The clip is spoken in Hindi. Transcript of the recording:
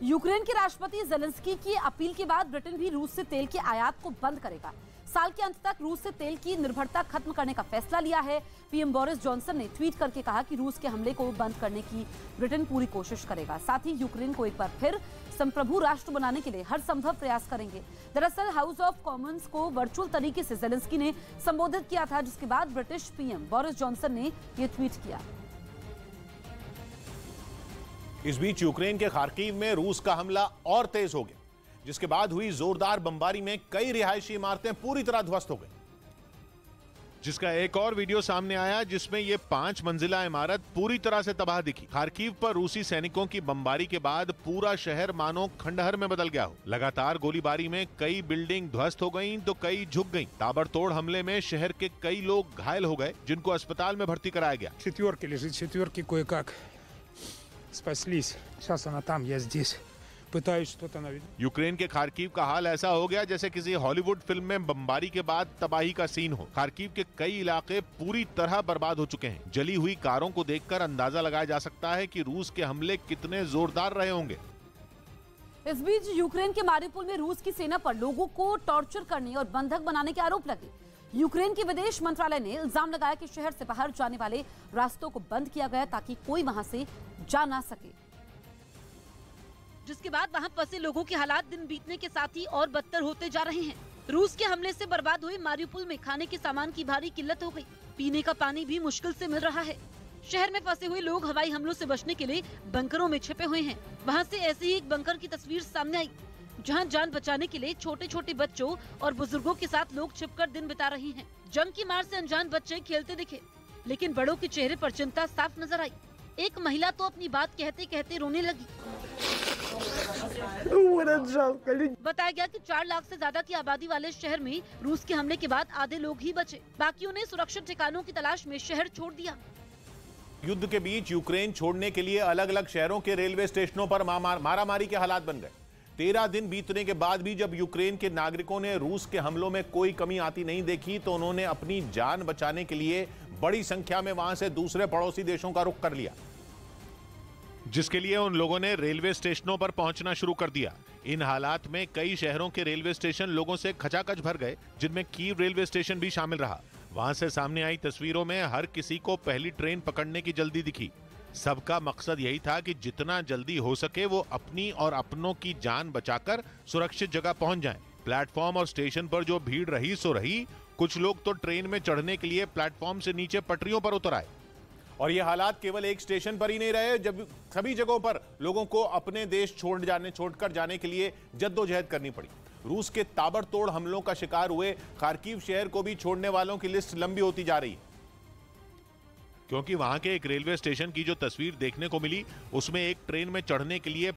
यूक्रेन के राष्ट्रपति जेलेंस्की की अपील के बाद ब्रिटेन भी रूस से तेल के आयात को बंद करेगा। साल के अंत तक रूस से तेल की निर्भरता खत्म करने का फैसला लिया है। पीएम बोरिस जॉनसन ने ट्वीट करके कहा कि रूस के हमले को बंद करने की ब्रिटेन पूरी कोशिश करेगा। साथ ही यूक्रेन को एक बार फिर संप्रभु राष्ट्र बनाने के लिए हर संभव प्रयास करेंगे। दरअसल हाउस ऑफ कॉमन्स को वर्चुअल तरीके से जेलेंस्की ने संबोधित किया था, जिसके बाद ब्रिटिश पीएम बोरिस जॉनसन ने यह ट्वीट किया। इस बीच यूक्रेन के खार्किव में रूस का हमला और तेज हो गया, जिसके बाद हुई जोरदार बमबारी में कई रिहायशी इमारतें पूरी तरह ध्वस्त हो गई। जिसका एक और वीडियो सामने आया जिसमें ये 5 मंजिला इमारत पूरी तरह से तबाह दिखी। खार्किव पर रूसी सैनिकों की बमबारी के बाद पूरा शहर मानो खंडहर में बदल गया हो। लगातार गोलीबारी में कई बिल्डिंग ध्वस्त हो गईं तो कई झुक गईं। ताबड़तोड़ हमले में शहर के कई लोग घायल हो गए, जिनको अस्पताल में भर्ती कराया गया। Четверки лежит, четверки кое-как спаслись. Сейчас она там, я здесь. Пытаюсь что-то наведать. यूक्रेन के खार्किव का हाल ऐसा हो गया जैसे किसी हॉलीवुड फिल्म में बमबारी के बाद तबाही का सीन हो। खार्किव के कई इलाके पूरी तरह बर्बाद हो चुके हैं। जली हुई कारों को देखकर अंदाजा लगाया जा सकता है कि रूस के हमले कितने जोरदार रहे होंगे। इस बीच यूक्रेन के मारिउपोल में रूस की सेना पर लोगों को टॉर्चर करने और बंधक बनाने के आरोप लगे। यूक्रेन के विदेश मंत्रालय ने इल्जाम लगाया कि शहर से बाहर जाने वाले रास्तों को बंद किया गया ताकि कोई वहां से जा ना सके, जिसके बाद वहां फंसे लोगों के हालात दिन बीतने के साथ ही और बदतर होते जा रहे हैं। रूस के हमले से बर्बाद हुए मारिउपोल में खाने के सामान की भारी किल्लत हो गई। पीने का पानी भी मुश्किल से मिल रहा है। शहर में फंसे हुए लोग हवाई हमलों से बचने के लिए बंकरों में छिपे हुए हैं। वहां से ऐसे ही एक बंकर की तस्वीर सामने आई, जहां जान बचाने के लिए छोटे छोटे बच्चों और बुजुर्गों के साथ लोग छिपकर दिन बिता रहे हैं। जंग की मार से अनजान बच्चे खेलते दिखे, लेकिन बड़ों के चेहरे पर चिंता साफ नजर आई। एक महिला तो अपनी बात कहते कहते रोने लगी। बताया गया कि 4 लाख से ज्यादा की आबादी वाले शहर में रूस के हमले के बाद आधे लोग ही बचे। बाकियों ने सुरक्षित ठिकानों की तलाश में शहर छोड़ दिया। युद्ध के बीच यूक्रेन छोड़ने के लिए अलग अलग शहरों के रेलवे स्टेशनों पर मारामारी के हालात बन गए। 13 दिन बीतने के बाद भी जब यूक्रेन के नागरिकों ने रूस के हमलों में कोई कमी आती नहीं देखी तो उन्होंने अपनी जान बचाने के लिए बड़ी संख्या में वहां से दूसरे पड़ोसी देशों का रुख कर लिया, जिसके लिए उन लोगों ने रेलवे स्टेशनों पर पहुंचना शुरू कर दिया। इन हालात में कई शहरों के रेलवे स्टेशन लोगों से खचाखच भर गए, जिनमें कीव रेलवे स्टेशन भी शामिल रहा। वहां से सामने आई तस्वीरों में हर किसी को पहली ट्रेन पकड़ने की जल्दी दिखी। सबका मकसद यही था कि जितना जल्दी हो सके वो अपनी और अपनों की जान बचाकर सुरक्षित जगह पहुंच जाएं। प्लेटफॉर्म और स्टेशन पर जो भीड़ रही सो रही। कुछ लोग तो ट्रेन में चढ़ने के लिए प्लेटफॉर्म से नीचे पटरियों पर उतर आए। और ये हालात केवल एक स्टेशन पर ही नहीं रहे, जब सभी जगहों पर लोगों को अपने देश छोड़कर जाने के लिए जद्दोजहद करनी पड़ी। रूस के ताबड़तोड़ हमलों का शिकार हुए खार्किव शहर को भी छोड़ने वालों की लिस्ट लंबी होती जा रही है, क्योंकि वहां के एक रेलवे स्टेशन की जो तस्वीर देखने को मिली उसमें एक ट्रेन में चढ़ने के लिए